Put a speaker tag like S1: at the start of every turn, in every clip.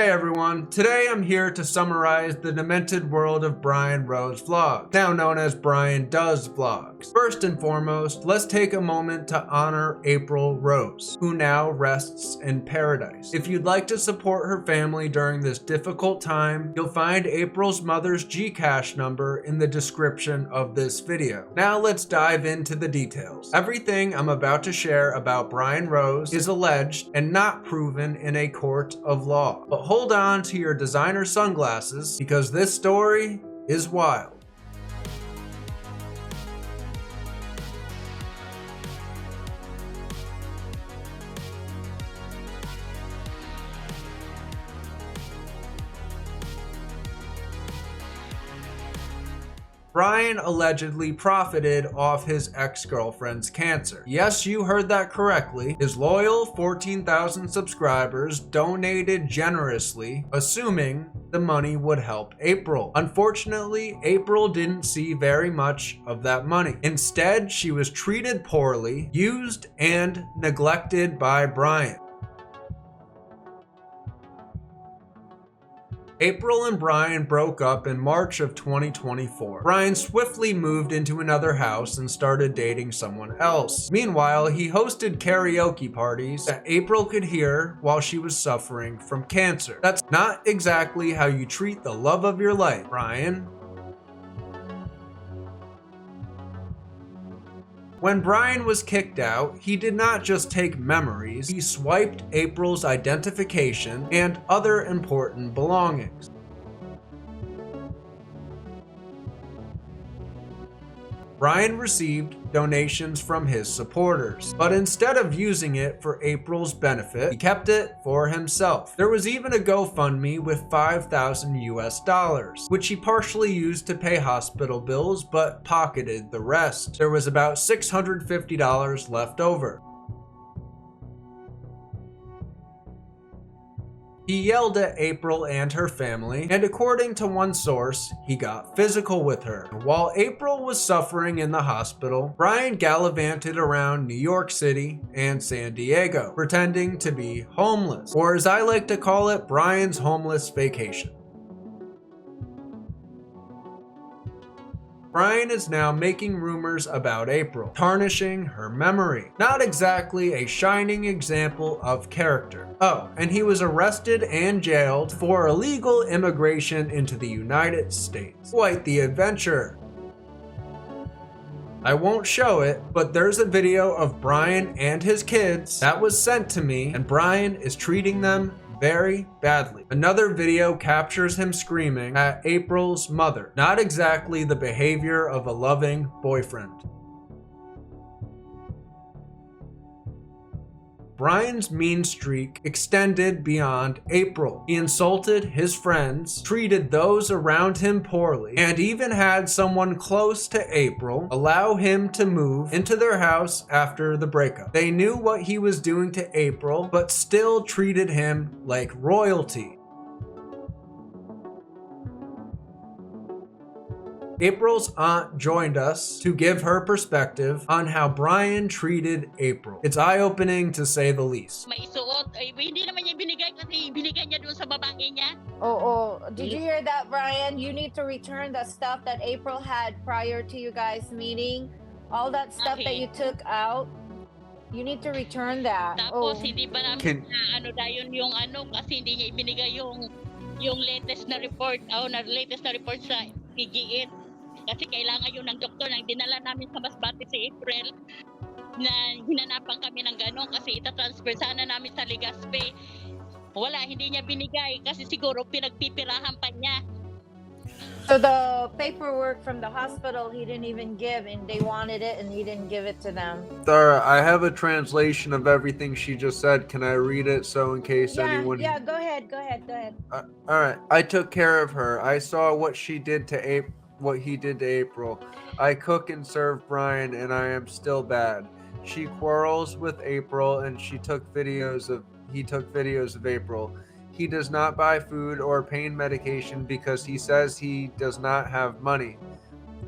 S1: Hey everyone, today I'm here to summarize the demented world of Bryan Rose Vlogs, now known as Bryan Does Vlogs. First and foremost, let's take a moment to honor April Rose, who now rests in paradise. If you'd like to support her family during this difficult time, you'll find April's mother's Gcash number in the description of this video. Now let's dive into the details. Everything I'm about to share about Bryan Rose is alleged and not proven in a court of law. But hold on to your designer sunglasses because this story is wild. Bryan allegedly profited off his ex-girlfriend's cancer. Yes, you heard that correctly. His loyal 14,000 subscribers donated generously, assuming the money would help April. Unfortunately, April didn't see very much of that money. Instead, she was treated poorly, used, and neglected by Bryan. April and Bryan broke up in March of 2024. Bryan swiftly moved into another house and started dating someone else. Meanwhile, he hosted karaoke parties that April could hear while she was suffering from cancer. That's not exactly how you treat the love of your life, Bryan. When Bryan was kicked out, he did not just take memories, he swiped April's identification and other important belongings. Bryan received donations from his supporters, but instead of using it for April's benefit, he kept it for himself. There was even a GoFundMe with $5,000 US, which he partially used to pay hospital bills, but pocketed the rest. There was about $650 left over. He yelled at April and her family, and according to one source, he got physical with her. While April was suffering in the hospital, Bryan gallivanted around New York City and San Diego, pretending to be homeless, or as I like to call it, Bryan's homeless vacation. Bryan is now making rumors about April, tarnishing her memory. Not exactly a shining example of character. Oh, and he was arrested and jailed for illegal immigration into the United States. Quite the adventure. I won't show it, but there's a video of Bryan and his kids that was sent to me, and Bryan is treating them very badly. Another video captures him screaming at April's mother. Not exactly the behavior of a loving boyfriend. Bryan's mean streak extended beyond April. He insulted his friends, treated those around him poorly, and even had someone close to April allow him to move into their house after the breakup. They knew what he was doing to April, but still treated him like royalty. April's aunt joined us to give her perspective on how Bryan treated April. It's eye-opening to say the least.
S2: May isuot, ay hindi naman niya binigay kasi binigay niya doon sa babae niya.
S3: Oh, did you hear that, Bryan? You need to return the stuff that April had prior to you guys meeting. All that stuff that you took out, you need to return that.
S2: Tapos hindi ba namin na ano dayon yung ano kasi hindi niya ibinigay yung latest na report, latest na report sa PGN. Kasi kailangan yun ng doktor nang dinala namin sa Masbate si April na hinanapan kami ng gano'n kasi itatransfer sana namin sa Legazpi. Wala, hindi niya binigay kasi siguro pinagpipirahan pa niya.
S3: So the paperwork from the hospital he didn't even give, and they wanted it and he didn't give it to them.
S1: Sarah, I have a translation of everything she just said. Can I read it so in case anyone...
S3: Yeah, go ahead.
S1: All right. I took care of her. I saw what she did to what he did to April. I cook and serve Bryan, and I am still bad. She quarrels with April, and he took videos of April. He does not buy food or pain medication because he says he does not have money.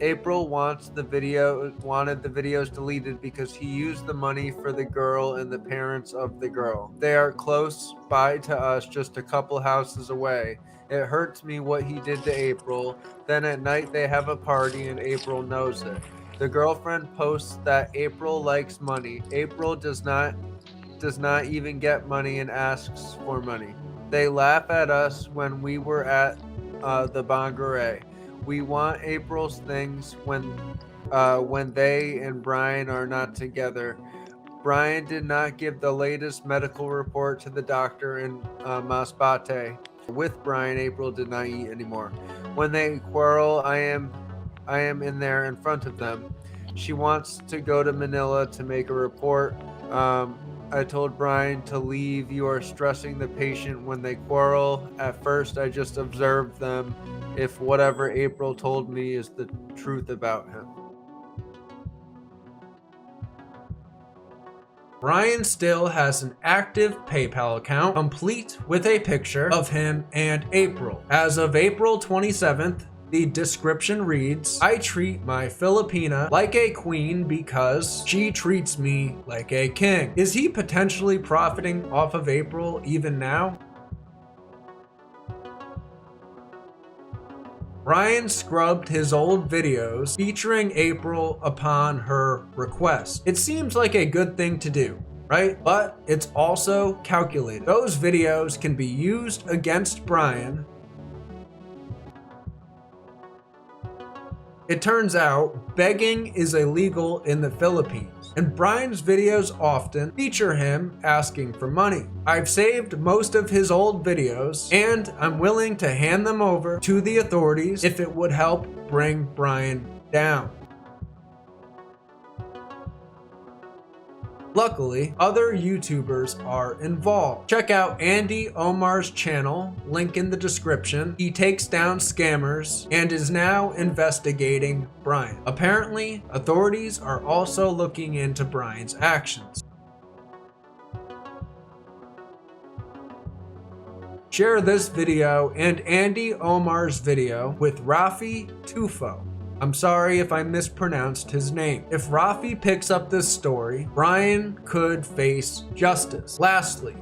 S1: April wanted the videos deleted because he used the money for the girl and the parents of the girl. They are close by to us, just a couple houses away. It hurts me what he did to April. Then at night they have a party and April knows it. The girlfriend posts that April likes money. April does not even get money and asks for money. They laugh at us when we were at the Bangaray. We want April's things when they and Bryan are not together. Bryan did not give the latest medical report to the doctor in Masbate. With Bryan, April did not eat anymore. When they quarrel, I am in there in front of them. She wants to go to Manila to make a report. I told Bryan to leave. You are stressing the patient when they quarrel. At first, I just observed them. If whatever April told me is the truth about him. Bryan still has an active PayPal account, complete with a picture of him and April. As of April 27th, the description reads, I treat my Filipina like a queen because she treats me like a king. Is he potentially profiting off of April even now? Bryan scrubbed his old videos featuring April upon her request. It seems like a good thing to do, right? But it's also calculated. Those videos can be used against Bryan. It turns out begging is illegal in the Philippines, and Bryan's videos often feature him asking for money. I've saved most of his old videos, and I'm willing to hand them over to the authorities if it would help bring Bryan down. Luckily, other YouTubers are involved. Check out Andy Omar's channel, link in the description. He takes down scammers and is now investigating Bryan. Apparently, authorities are also looking into Bryan's actions. Share this video and Andy Omar's video with Rafi Tufo. I'm sorry if I mispronounced his name. If Rafi picks up this story, Bryan could face justice. Lastly,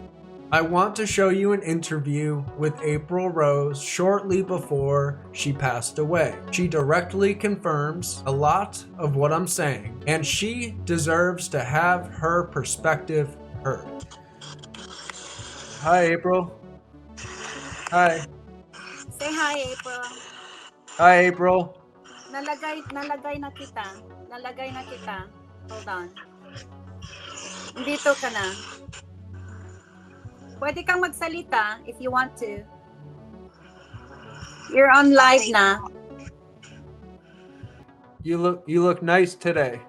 S1: I want to show you an interview with April Rose shortly before she passed away. She directly confirms a lot of what I'm saying, and she deserves to have her perspective heard. Hi, April. Hi.
S4: Say hi, April.
S1: Hi, April.
S4: Nalagay na kita. Hold on. Dito ka na. Pwede kang magsalita if you want to. You're on live na.
S1: You look nice today.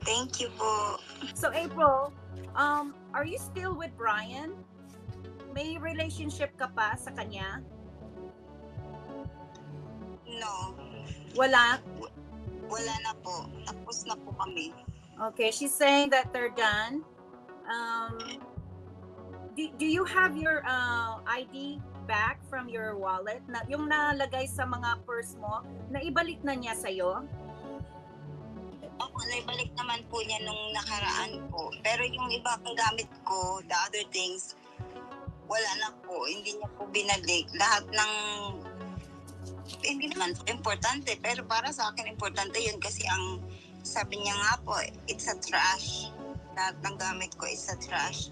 S5: Thank you po.
S4: So April, are you still with Bryan? May relationship ka pa sa kanya?
S5: No.
S4: Wala?
S5: Wala na po. Tapos na po kami.
S4: Okay, she's saying that they're done. Do you have your ID back from your wallet? Na, yung nalagay sa mga purse mo, naibalik na niya sa'yo?
S5: Opo, naibalik naman po niya nung nakaraan po. Pero yung iba kong gamit ko, the other things, wala na po. Hindi niya po binalik. Lahat ng hindi naman importante, pero para sa akin importante yun kasi ang sabi niya nga po, it's a trash. Lahat ng gamit ko is a trash.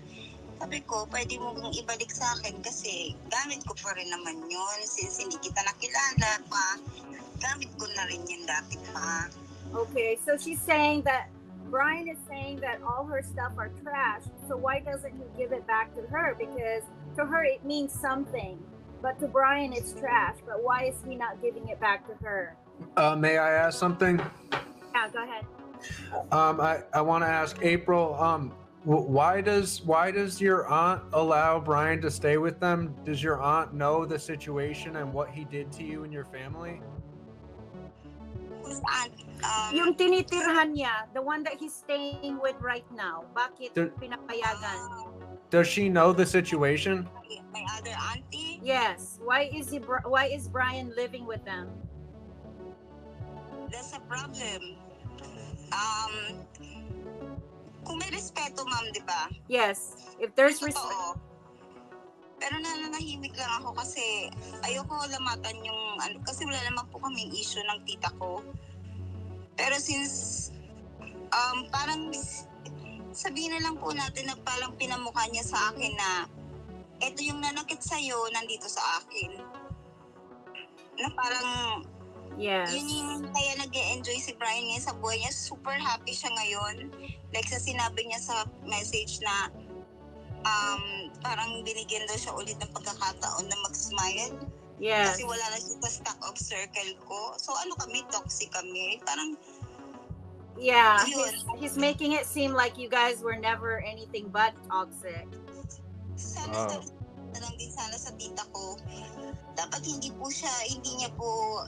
S5: Sabi ko, pwede mo kong ibalik sa akin kasi gamit ko pa rin naman yun. Since hindi kita nakilala pa, gamit ko na rin yun dati pa.
S4: Okay, so she's saying that Bryan is saying that all her stuff are trash. So why doesn't he give it back to her? Because to her it means something. But to Bryan, it's trash. But why is he not giving it back to her?
S1: May I ask something?
S4: Yeah, go ahead.
S1: I want to ask April. Why does your aunt allow Bryan to stay with them? Does your aunt know the situation and what he did to you and your family?
S5: Whose aunt?
S4: Yung tinitirhan niya, the one that he's staying with right now. Bakit pinapayagan?
S1: Does she know the situation?
S5: My other auntie?
S4: Yes. Why is Bryan living with them?
S5: That's a problem. Kung may respeto, ma'am, di ba?
S4: Yes. If there's respect.
S5: Totoo. Pero nananahimik lang ako kasi ayoko lamatan yung kasi wala naman po kaming issue ng tita ko. Pero since parang sabihin na lang po natin na parang pinamukha niya sa akin na eto yung nanakit sa'yo, nandito sa akin. Na parang
S4: Yes.
S5: yun yung kaya nag-e-enjoy si Bryan ngayon sa buhay niya. Super happy siya ngayon. Like sa sinabi niya sa message na parang binigyan daw siya ulit ng pagkakataon na mag-smile.
S4: Yes.
S5: Kasi wala na siya sa stock of circle ko. So ano kami, toxic kami. Parang
S4: Yeah,
S5: yun.
S4: he's making it seem like you guys were never anything but toxic.
S5: Sana na lang din sana sa tita ko. Dapat hindi niya po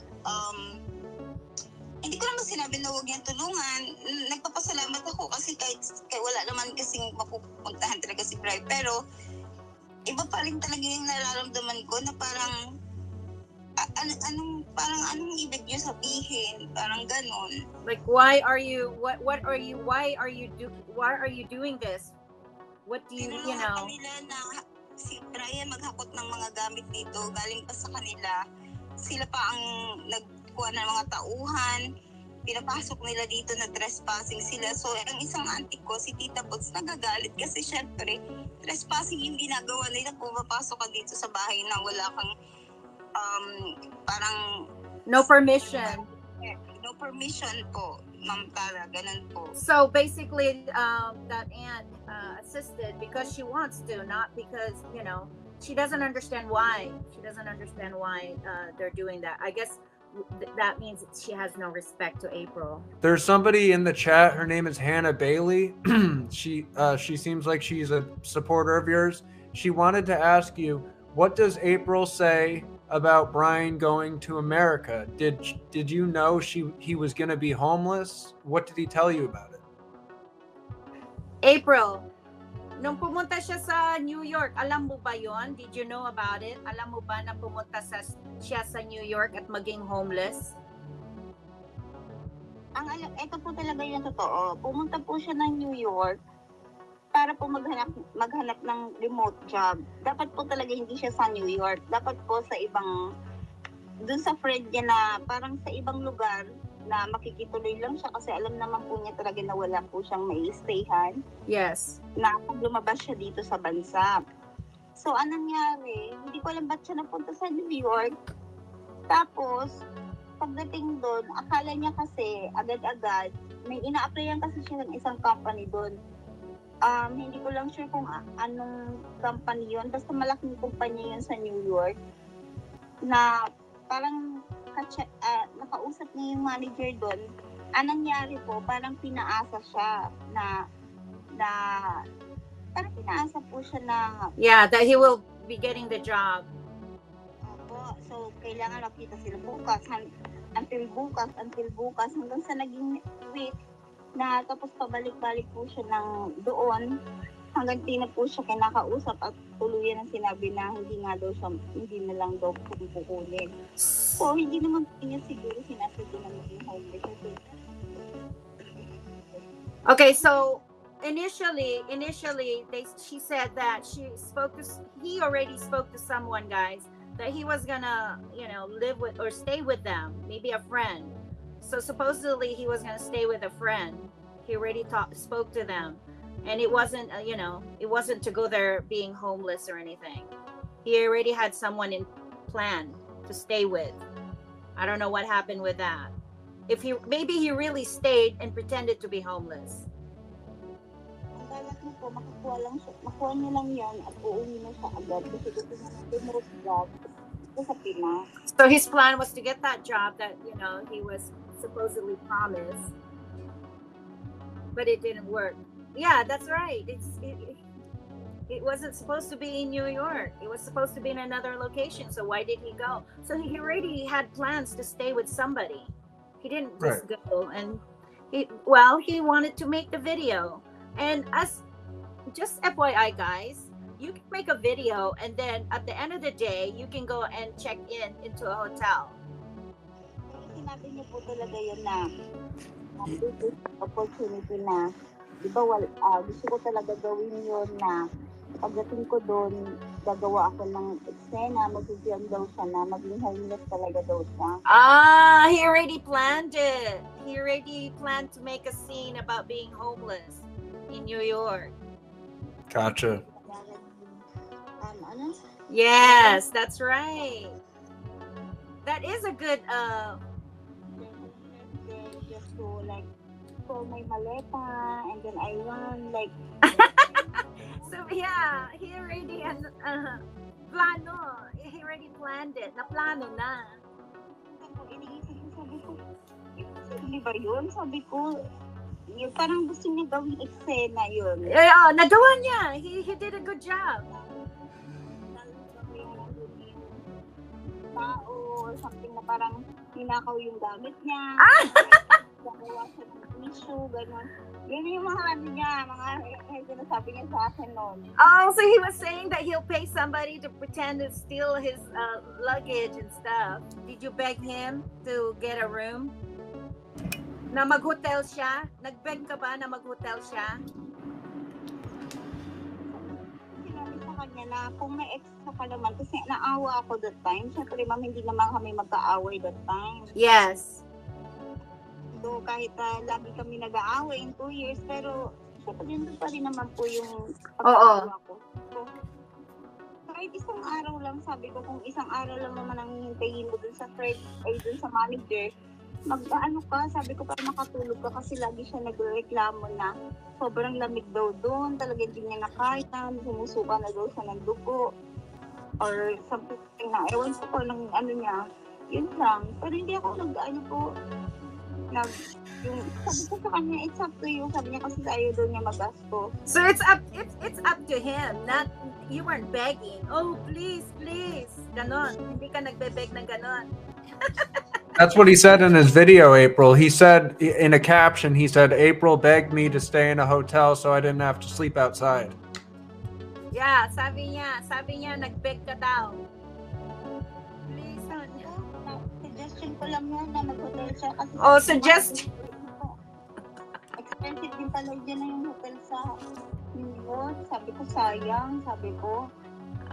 S5: hindi ko naman sinabi na huwag niyang tulungan. Nagpapasalamat ako kasi kahit wala naman kasing mapupuntahan talaga si Bryan. Pero iba pa rin talaga yung nararamdaman ko na parang anong ibig niyo sabihin? Parang ganon.
S4: Like, why are you doing this? What do you know?
S5: Kanila na si Bryan maghakot ng mga gamit dito, galing pa sa kanila. Sila pa ang nagkuha ng mga tauhan, pinapasok nila dito na trespassing sila. So, ang isang auntie ko, si Tita Pots, nagagalit kasi syempre, trespassing yung ginagawa nila. Pumapasok ka dito sa bahay na wala kang parang
S4: No permission.
S5: no permission po, Ma'am Tara, ganun po.
S4: So basically, that aunt assisted because she wants to, not because, she doesn't understand why. She doesn't understand why they're doing that. I guess that means she has no respect to April.
S1: There's somebody in the chat. Her name is Hannah Bailey. She seems like she's a supporter of yours. She wanted to ask you, what does April say about Bryan going to America? Did you know he was going to be homeless? What did he tell you about it?
S4: April, nung pumunta siya sa New York, alam mo ba yon? Did you know about it? Alam mo ba na pumunta siya sa New York at maging homeless?
S5: Ito po talaga yung totoo. Pumunta po siya ng New York para po maghanap ng remote job. Dapat po talaga hindi siya sa New York. Dapat po sa dun sa friend niya na parang sa ibang lugar na makikituloy lang siya kasi alam naman po niya talaga na wala po siyang mai-stayhan.
S4: Yes.
S5: Na lumabas siya dito sa bansa. So, anong nangyari? Hindi ko alam ba't siya napunta sa New York. Tapos, pagdating doon, akala niya kasi agad-agad, may ina-applyan kasi siya ng isang company doon. Hindi ko lang sure kung anong company yun. Basta malaking kumpanya yun sa New York. Na parang nakausap niya yung manager doon. Anong nangyari po, parang pinaasa siya na parang pinaasa po siya na
S4: that he will be getting the job.
S5: Opo. So, kailangan makita sila bukas. Until bukas. Hanggang sa naging week, na tapos pabalik-balik po siya ng doon hanggang di na po siya kinakausap at tuluyan ang sinabi na hindi na lang daw kukunin. So, hindi naman po niya siguro sinasabi na maging homeless.
S4: Okay, so initially she said that he already spoke to someone, guys, that he was gonna live with or stay with them, maybe a friend. So supposedly he was going to stay with a friend. He already spoke to them, and it wasn't it wasn't to go there being homeless or anything. He already had someone in plan to stay with. I don't know what happened with that. Maybe he really stayed and pretended to be homeless.
S5: Ang balak niya po, makuha niya lang yan at uuwi na siya agad kasi gusto niya ng remote job sa Pinas.
S4: So his plan was to get that job that he was supposedly promised, but it didn't work. Yeah, that's right. It wasn't supposed to be in New York. It was supposed to be in another location. So why did he go? So he already had plans to stay with somebody. He didn't just go, and he wanted to make the video. And just FYI, guys, you can make a video, and then at the end of the day, you can go and check into a hotel.
S5: sinabi niyo po talaga yun na this is opportunity na, di ba, gusto ko talaga gawin yun na pagdating ko doon, gagawa ako ng eksena, mag-film daw siya na maging homeless talaga daw siya.
S4: Ah, he already planned it. He already planned to make a scene about being homeless in New York.
S1: Gotcha.
S5: Ano?
S4: Yes, that's right. That is a good
S5: Just to like pull my maleta and then I run like
S4: so yeah, he already plano. He already planned it. Naplano na.
S5: iniisip ko, sabi ko, di ba yun? Sabi ko, yun, parang gusto niya gawing eksena yun.
S4: Nagawa niya. He did a good job.
S5: Tao or something na parang ninakaw yung gamit niya. Gagawa siya ng issue, gano'n. Yun yung mga ano niya, mga sinasabi niya sa akin noon.
S4: Oh, so he was saying that he'll pay somebody to pretend to steal his luggage and stuff. Did you beg him to get a room? Na mag-hotel siya? Nag-beg ka ba na mag-hotel siya?
S5: Sinabi sa kanya na kung may extra ka naman, kasi naawa ako that time. Siyempre, ma'am, hindi naman kami magkaaway that time.
S4: Yes.
S5: So, kahit lagi kami nag-aaway in 2 years, pero syempre din pa rin naman po yung pag-aawa ko. So, kahit isang araw lang, sabi ko, kung isang araw lang naman ang hintayin mo dun sa dun sa manager, mag-ano ka, sabi ko, para makatulog ka kasi lagi siya nagreklamo na sobrang lamig daw doon, talaga hindi niya nakaya, sumusuka na daw siya ng dugo, or something na, ewan ko ng ano niya, yun lang. Pero hindi ako nag-ano po, yung sabi ko sa kanya, it's up to you. Sabi niya kasi tayo doon niya magasto.
S4: So it's up to him. Not you weren't begging. Oh, please. Ganon. Hindi ka nagbe-beg ng ganon.
S1: That's what he said in his video, April. He said in a caption, he said, April begged me to stay in a hotel so I didn't have to sleep outside.
S4: Yeah, sabi niya nag-beg ka daw. Please,
S5: Suggestion ko lang yun na mag-hotel siya kasi
S4: suggest.
S5: expensive din pala dyan na yung hotel sa New York. Sabi ko, sayang. Sabi ko,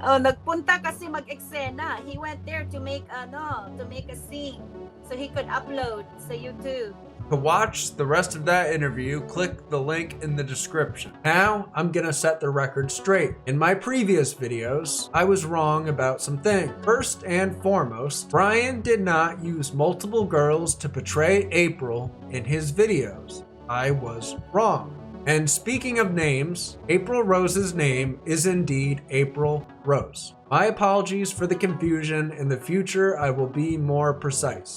S4: Nagpunta kasi mag-eksena. He went there to make a scene so he could upload sa YouTube.
S1: To watch the rest of that interview, click the link in the description. Now, I'm gonna set the record straight. In my previous videos, I was wrong about some things. First and foremost, Bryan did not use multiple girls to portray April in his videos. I was wrong. And speaking of names, April Rose's name is indeed April Rose. My apologies for the confusion. In the future, I will be more precise.